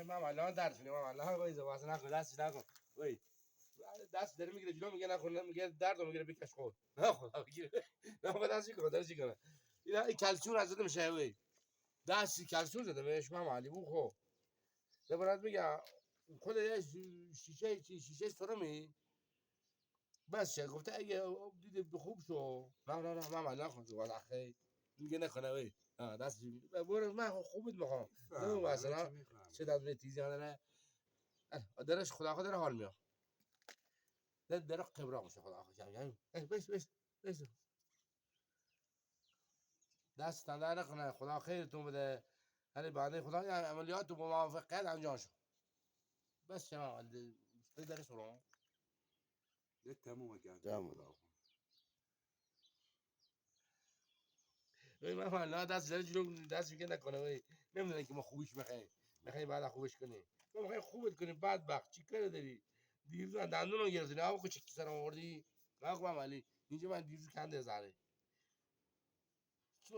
من والله درد میگم والله وای زواز نکن دست نکن وای دست داره میگیره جلو میگه نکن میگه درد میگیره بکش خود نه خدا بگیره نه خدا دست چیکار دست چیکار این کلسون از زده میشه وای دستی کلسون زده بهش من علی بو خو برات میگم خود شیشه سرمی بس چه گفته اگه دید خوب شو نه من والله خود زواز اخی میگه نکنه وای دست برو من خوبت میخوام نمیگم مثلا چه دست تیزی نداره درش خدا داره حال میاد در قبره میشه خدا یعنی بس دست تنده نکنه خدا خیرتون بده ولی بعد خدا عملیات تو با موافقت انجام شد بس شما درش رو ده تموم کرد تموم من والله دست در جلو دست میگه نکنه وای نمیدونن که ما خوبش میخوایم بعد خوبش کنیم ما میخوایم خوبت کنیم بعد بخت چی کار داری دیروز دندون رو گرفتی نه آقا چه سر آوردی نه آقا علی اینجا من دیروز کنده زره چی